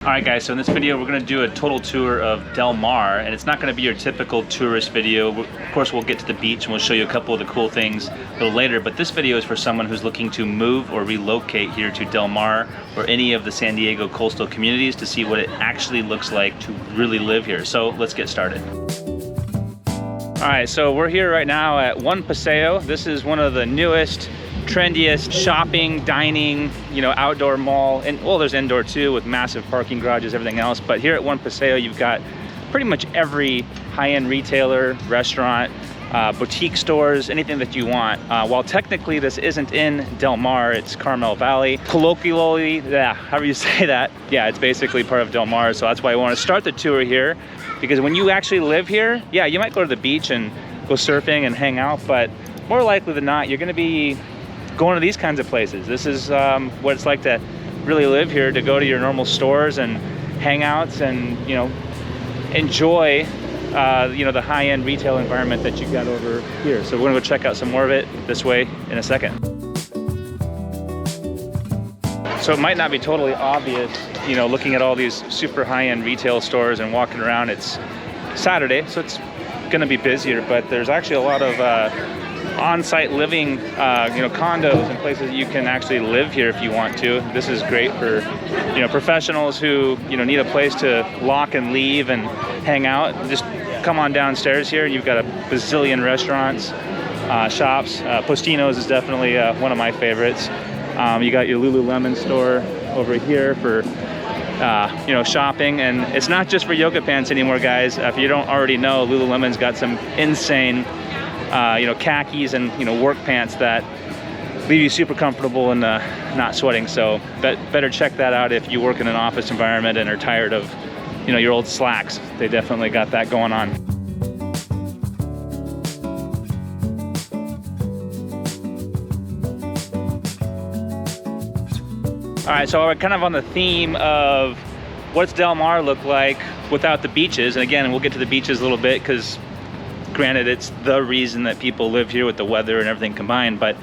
Alright guys, so in this video we're going to do a total tour of Del Mar, and it's not going to be your typical tourist video. Of course we'll get to the beach and we'll show you a couple of the cool things a little later, but this video is for someone who's looking to move or relocate here to Del Mar or any of the San Diego coastal communities to see what it actually looks like to really live here. So let's get started. Alright, so we're here right now at One Paseo. This is one of the newest, trendiest shopping, dining, outdoor mall, and well, there's indoor too with massive parking garages, everything else. But here at One Paseo, you've got pretty much every high-end retailer, restaurant, boutique stores, anything that you want. While technically this isn't in Del Mar, it's Carmel Valley. Colloquially, however you say that, yeah, it's basically part of Del Mar. So that's why I want to start the tour here, because when you actually live here, yeah, you might go to the beach and go surfing and hang out, but more likely than not, you're going to be going to these kinds of places. This is what it's like to really live here, to go to your normal stores and hangouts and enjoy the high-end retail environment that you got over here. So we're gonna go check out some more of it this way in a second. So it might not be totally obvious, looking at all these super high-end retail stores and walking around. It's Saturday, so it's gonna be busier, but there's actually a lot of on-site living, condos and places that you can actually live here if you want to. This is great for, professionals who, need a place to lock and leave and hang out. Just come on downstairs here and you've got a bazillion restaurants, shops. Postino's is definitely one of my favorites. You got your Lululemon store over here for, shopping. And it's not just for yoga pants anymore, guys. If you don't already know, Lululemon's got some insane khakis and work pants that leave you super comfortable and not sweating. So better check that out if you work in an office environment and are tired of your old slacks. They definitely got that going on. All right, so we're kind of on the theme of what's Del Mar look like without the beaches. And again, we'll get to the beaches a little bit because granted, it's the reason that people live here with the weather and everything combined. But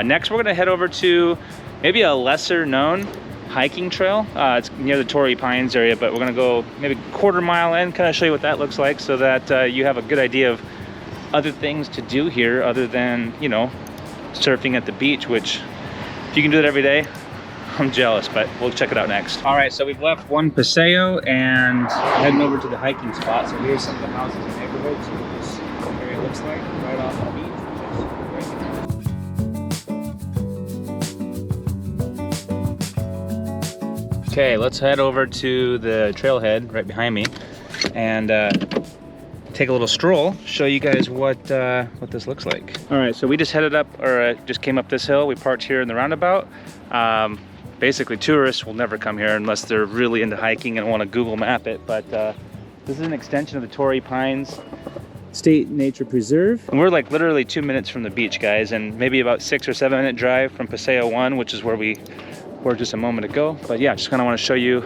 next we're gonna head over to maybe a lesser known hiking trail. It's near the Torrey Pines area, but we're gonna go maybe a quarter mile in, kind of show you what that looks like so that you have a good idea of other things to do here other than, surfing at the beach, which if you can do it every day, I'm jealous, but we'll check it out next. All right, so we've left One Paseo and heading over to the hiking spot. So here's some of the houses and neighborhoods. So this area looks like right off the beach, which is great. Okay, let's head over to the trailhead right behind me and take a little stroll, show you guys what this looks like. All right, so we just headed up, or just came up this hill. We parked here in the roundabout. Basically, tourists will never come here unless they're really into hiking and want to Google map it. But this is an extension of the Torrey Pines State Nature Preserve. And we're like literally 2 minutes from the beach, guys, and maybe about 6 or 7 minute drive from Paseo 1, which is where we were just a moment ago. But yeah, just kind of want to show you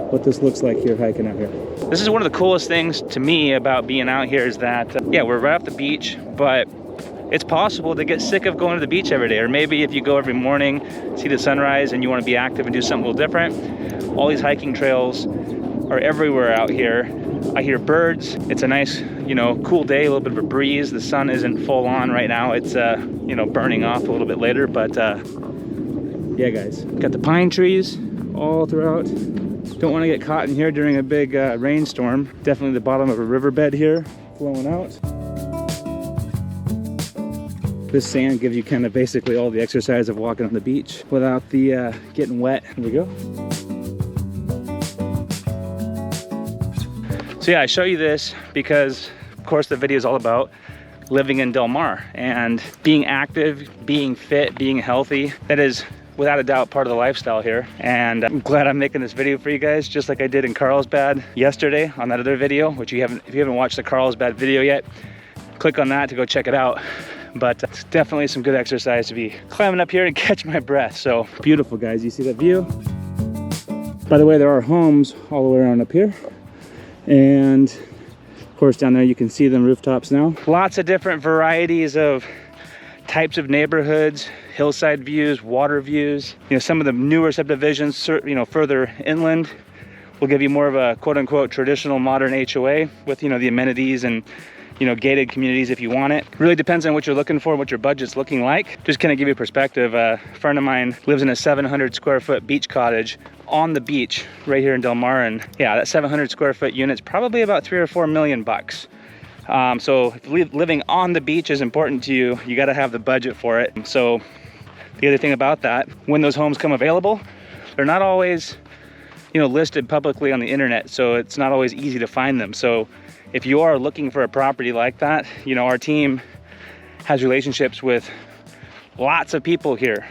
what this looks like here hiking out here. This is one of the coolest things to me about being out here is that, yeah, we're right off the beach, but it's possible to get sick of going to the beach every day. Or maybe if you go every morning, see the sunrise, and you want to be active and do something a little different. All these hiking trails are everywhere out here. I hear birds. It's a nice, cool day, a little bit of a breeze. The sun isn't full on right now. It's, burning off a little bit later. But yeah, guys, got the pine trees all throughout. Don't want to get caught in here during a big rainstorm. Definitely the bottom of a riverbed here, flowing out. This sand gives you kind of basically all the exercise of walking on the beach without the getting wet. Here we go. So yeah, I show you this because, of course, the video is all about living in Del Mar and being active, being fit, being healthy. That is without a doubt part of the lifestyle here. And I'm glad I'm making this video for you guys, just like I did in Carlsbad yesterday on that other video, which if you haven't watched the Carlsbad video yet, click on that to go check it out. But it's definitely some good exercise to be climbing up here and catch my breath. So beautiful, guys. You see that view? By the way, there are homes all the way around up here. And of course, down there you can see them rooftops now. Lots of different varieties of types of neighborhoods, hillside views, water views. Some of the newer subdivisions, further inland We'll give you more of a quote unquote traditional modern HOA with, you know, the amenities and, you know, gated communities if you want it. Really depends on what you're looking for, what your budget's looking like. Just kind of give you perspective. A friend of mine lives in a 700 square foot beach cottage on the beach right here in Del Mar, and yeah, that 700 square foot unit's probably about $3 or $4 million bucks. So if living on the beach is important to you, you got to have the budget for it. So the other thing about that, when those homes come available, they're not always, you know, listed publicly on the internet, so it's not always easy to find them. So if you are looking for a property like that, you know, our team has relationships with lots of people here.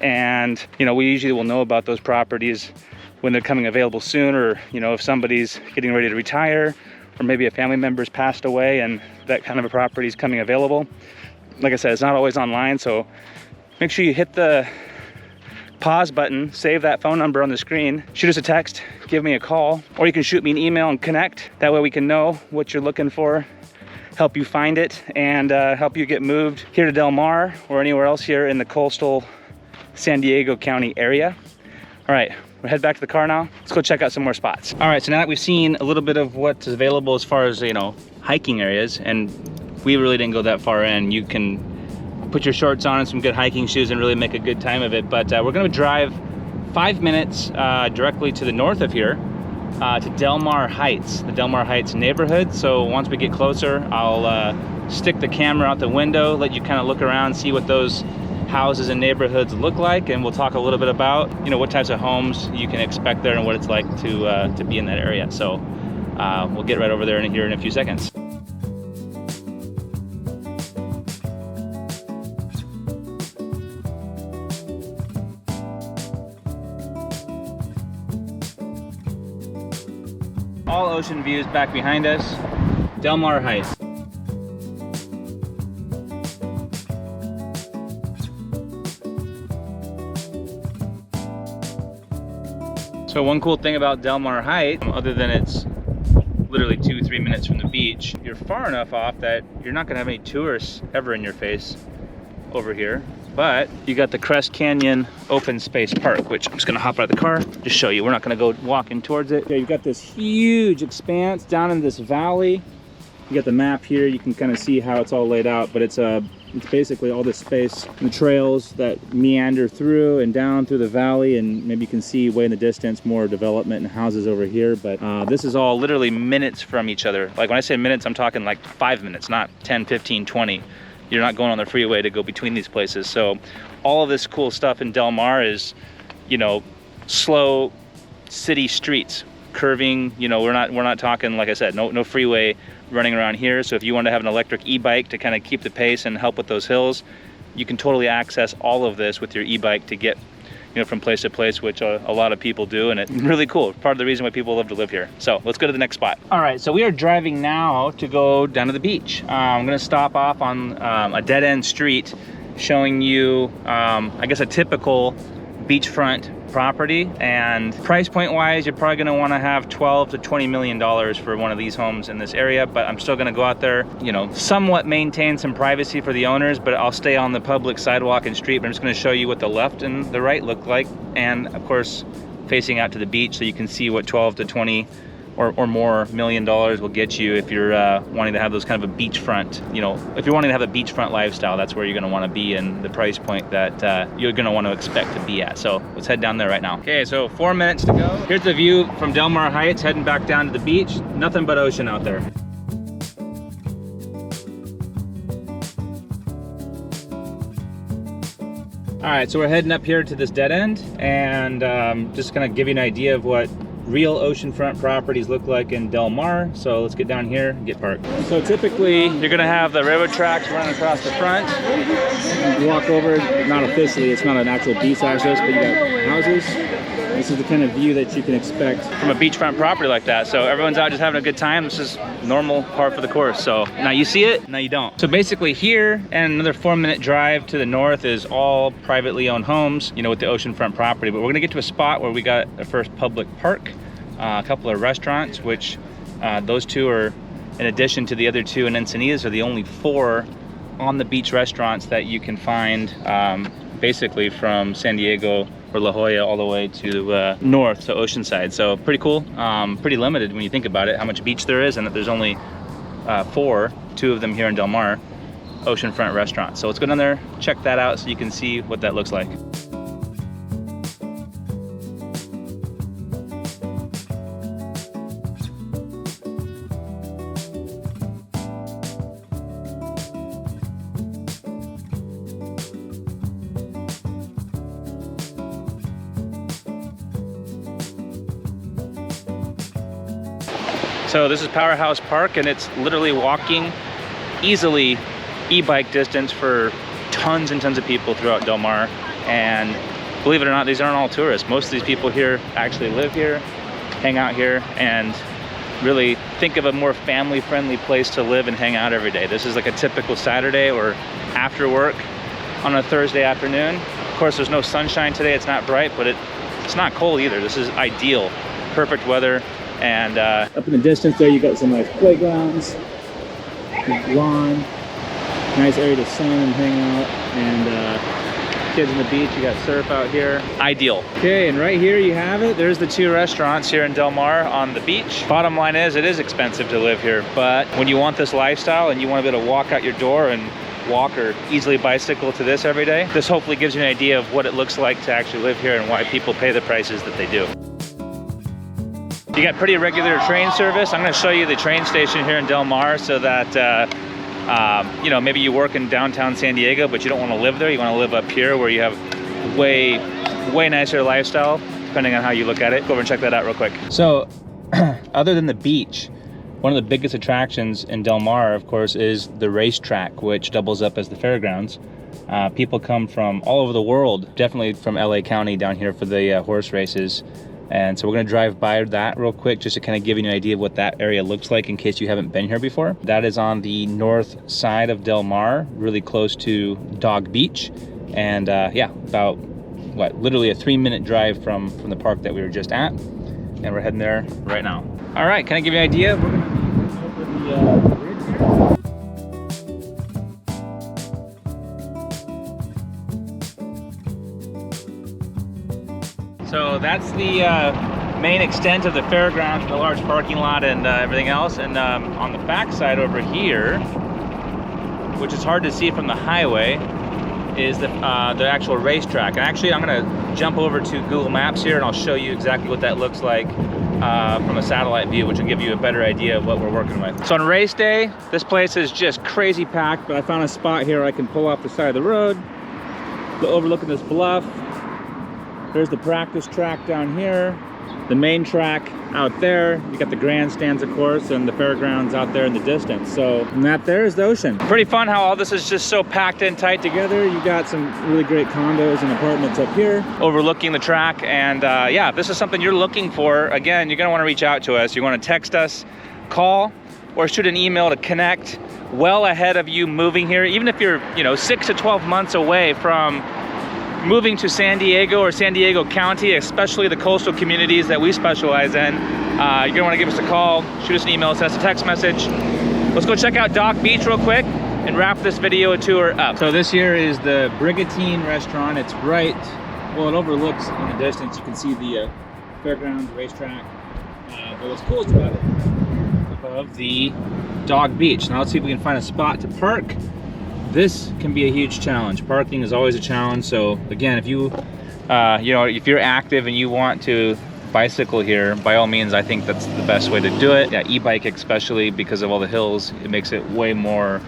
And, you know, we usually will know about those properties when they're coming available soon, or, you know, if somebody's getting ready to retire, or maybe a family member's passed away and that kind of a property is coming available. Like I said, it's not always online, so make sure you hit the pause button, save that phone number on the screen, shoot us a text, give me a call, or you can shoot me an email and connect. That way we can know what you're looking for, help you find it, and help you get moved here to Del Mar or anywhere else here in the coastal San Diego County area. All right, we'll head back to the car now. Let's go check out some more spots. All right, so now that we've seen a little bit of what's available as far as, you know, hiking areas, and we really didn't go that far in. You can put your shorts on and some good hiking shoes and really make a good time of it. But we're gonna drive 5 minutes directly to the north of here to Del Mar Heights, the Del Mar Heights neighborhood. So once we get closer, I'll stick the camera out the window, let you kind of look around, see what those houses and neighborhoods look like, and we'll talk a little bit about, you know, what types of homes you can expect there and what it's like to be in that area. So we'll get right over there here in a few seconds. All ocean views back behind us. Del Mar Heights. So one cool thing about Del Mar Heights, other than it's literally 2-3 minutes from the beach, you're far enough off that you're not gonna have any tourists ever in your face over here. But you got the Crest Canyon Open Space Park, which I'm just gonna hop out of the car, just show you. We're not gonna go walking towards it. Yeah, you've got this huge expanse down in this valley. You got the map here, you can kind of see how it's all laid out, but it's basically all this space and the trails that meander through and down through the valley, and maybe you can see way in the distance more development and houses over here. But this is all literally minutes from each other. Like when I say minutes, I'm talking like 5 minutes, not 10, 15, 20. You're not going on the freeway to go between these places. So all of this cool stuff in Del Mar is, you know, slow city streets, curving. You know, we're not talking, like I said, no freeway running around here. So if you want to have an electric e-bike to kind of keep the pace and help with those hills, you can totally access all of this with your e-bike to get, you know, from place to place, which a lot of people do, and it's really cool. Part of the reason why people love to live here. So let's go to the next spot. All right, so we are driving now to go down to the beach. I'm gonna stop off on a dead-end street showing you, I guess, a typical beachfront property. And price point wise, you're probably going to want to have $12 to $20 million for one of these homes in this area. But I'm still going to go out there, you know, somewhat maintain some privacy for the owners, but I'll stay on the public sidewalk and street. But I'm just going to show you what the left and the right look like, and of course facing out to the beach, so you can see what 12 to 20 or more $1 million will get you if you're wanting to have those kind of a beachfront, you know, if you're wanting to have a beachfront lifestyle. That's where you're going to want to be, and the price point that you're going to want to expect to be at. So let's head down there right now. Okay, so 4 minutes to go. Here's the view from Del Mar Heights, heading back down to the beach. Nothing but ocean out there. All right, so we're heading up here to this dead end, and just gonna give you an idea of what real oceanfront properties look like in Del Mar. So let's get down here and get parked. So typically you're gonna have the railroad tracks running across the front. You walk over, not officially, it's not an actual beach access, but you got houses. This is the kind of view that you can expect from a beachfront property like that. So everyone's out just having a good time. This is normal part for the course. So now you see it, now you don't. So basically here, and another 4-minute drive to the north, is all privately owned homes, you know, with the oceanfront property. But we're gonna get to a spot where we got a first public park, a couple of restaurants, which those two are, in addition to the other two in Encinitas, are the only 4 on the beach restaurants that you can find basically from San Diego or La Jolla all the way to north to Oceanside. So pretty cool, pretty limited when you think about it, how much beach there is, and that there's only 4, 2 of them here in Del Mar, oceanfront restaurants. So let's go down there, check that out so you can see what that looks like. So this is Powerhouse Park, and it's literally walking easily e-bike distance for tons and tons of people throughout Del Mar. And believe it or not, these aren't all tourists. Most of these people here actually live here, hang out here, and really think of a more family-friendly place to live and hang out every day. This is like a typical Saturday or after work on a Thursday afternoon. Of course, there's no sunshine today. It's not bright, but it's not cold either. This is ideal, perfect weather. And up in the distance there, you got some nice playgrounds, lawn, nice area to sun and hang out, and kids on the beach. You got surf out here. Ideal. Okay, and right here you have it. There's the 2 restaurants here in Del Mar on the beach. Bottom line is, it is expensive to live here, but when you want this lifestyle and you want to be able to walk out your door and walk or easily bicycle to this every day, this hopefully gives you an idea of what it looks like to actually live here and why people pay the prices that they do. You got pretty regular train service. I'm going to show you the train station here in Del Mar so that you know, maybe you work in downtown San Diego, but you don't want to live there. You want to live up here where you have way nicer lifestyle, depending on how you look at it. Go over and check that out real quick. So other than the beach, one of the biggest attractions in Del Mar, of course, is the racetrack, which doubles up as the fairgrounds. People come from all over the world, definitely from LA County down here for the horse races. And so we're gonna drive by that real quick just to kind of give you an idea of what that area looks like in case you haven't been here before. That is on the north side of Del Mar, really close to Dog Beach. And yeah, about, what, literally a 3-minute drive from the park that we were just at. And we're heading there right now. All right, can I give you an idea? We're gonna be over the bridge here. So that's the main extent of the fairgrounds, the large parking lot and everything else. And on the back side over here, which is hard to see from the highway, is the actual racetrack. And actually, I'm gonna jump over to Google Maps here and I'll show you exactly what that looks like from a satellite view, which will give you a better idea of what we're working with. So on race day, this place is just crazy packed, but I found a spot here where I can pull off the side of the road, go overlooking this bluff. There's the practice track down here, the main track out there. You got the grandstands, of course, and the fairgrounds out there in the distance. So, and that there is the ocean. Pretty fun how all this is just so packed in tight together. You got some really great condos and apartments up here overlooking the track. And yeah, if this is something you're looking for, again, you're gonna wanna reach out to us. You wanna text us, call, or shoot an email to connect well ahead of you moving here. Even if you're, you know, 6 to 12 months away from moving to San Diego or San Diego County, especially the coastal communities that we specialize in, you're gonna wanna give us a call, shoot us an email, send us a text message. Let's go check out Dog Beach real quick and wrap this video tour up. So this here is the Brigantine restaurant. It's right, well, it overlooks in the distance. You can see the fairgrounds, racetrack. But what's cool is about it, above the Dog Beach. Now let's see if we can find a spot to park. This can be a huge challenge. Parking is always a challenge. So again, if you, you know, if you're active and you want to bicycle here, by all means, I think that's the best way to do it. Yeah, e-bike especially, because of all the hills, it makes it way more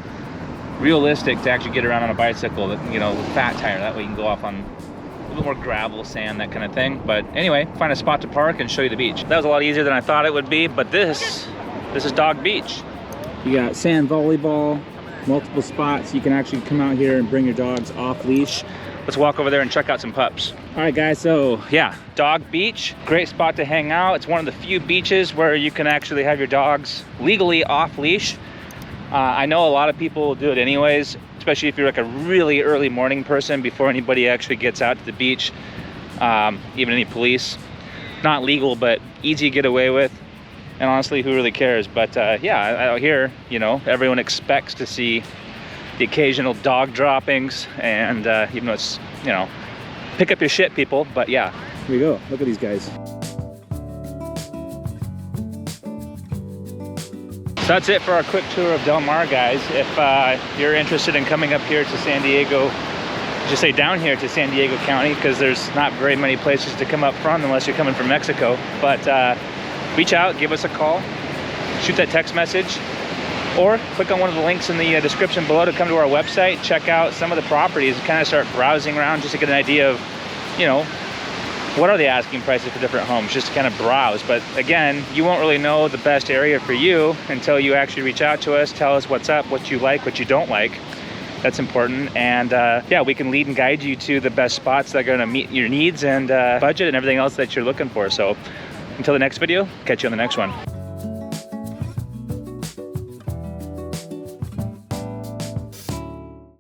realistic to actually get around on a bicycle, you know, with fat tire. That way you can go off on a little more gravel, sand, that kind of thing. But anyway, find a spot to park and show you the beach. That was a lot easier than I thought it would be, but this is Dog Beach. You got sand volleyball, multiple spots. You can actually come out here and bring your dogs off leash. Let's walk over there and check out some pups. All right, guys, so yeah, Dog Beach, great spot to hang out. It's one of the few beaches where you can actually have your dogs legally off leash. I know a lot of people will do it anyways, especially if you're like a really early morning person before anybody actually gets out to the beach, even any police. Not legal, but easy to get away with. And honestly, who really cares? But yeah, out here, you know, everyone expects to see the occasional dog droppings, and even though it's, you know, pick up your shit, people. But yeah, here we go. Look at these guys. So that's it for our quick tour of Del Mar, guys. If you're interested in coming up here to San Diego, just say down here to San Diego County, because there's not very many places to come up from unless you're coming from Mexico. But reach out, give us a call, shoot that text message, or click on one of the links in the description below to come to our website, check out some of the properties, and kind of start browsing around just to get an idea of, you know, what are the asking prices for different homes, just to kind of browse. But again, you won't really know the best area for you until you actually reach out to us, tell us what's up, what you like, what you don't like. That's important. And yeah, we can lead and guide you to the best spots that are going to meet your needs and budget and everything else that you're looking for. So until the next video, catch you on the next one.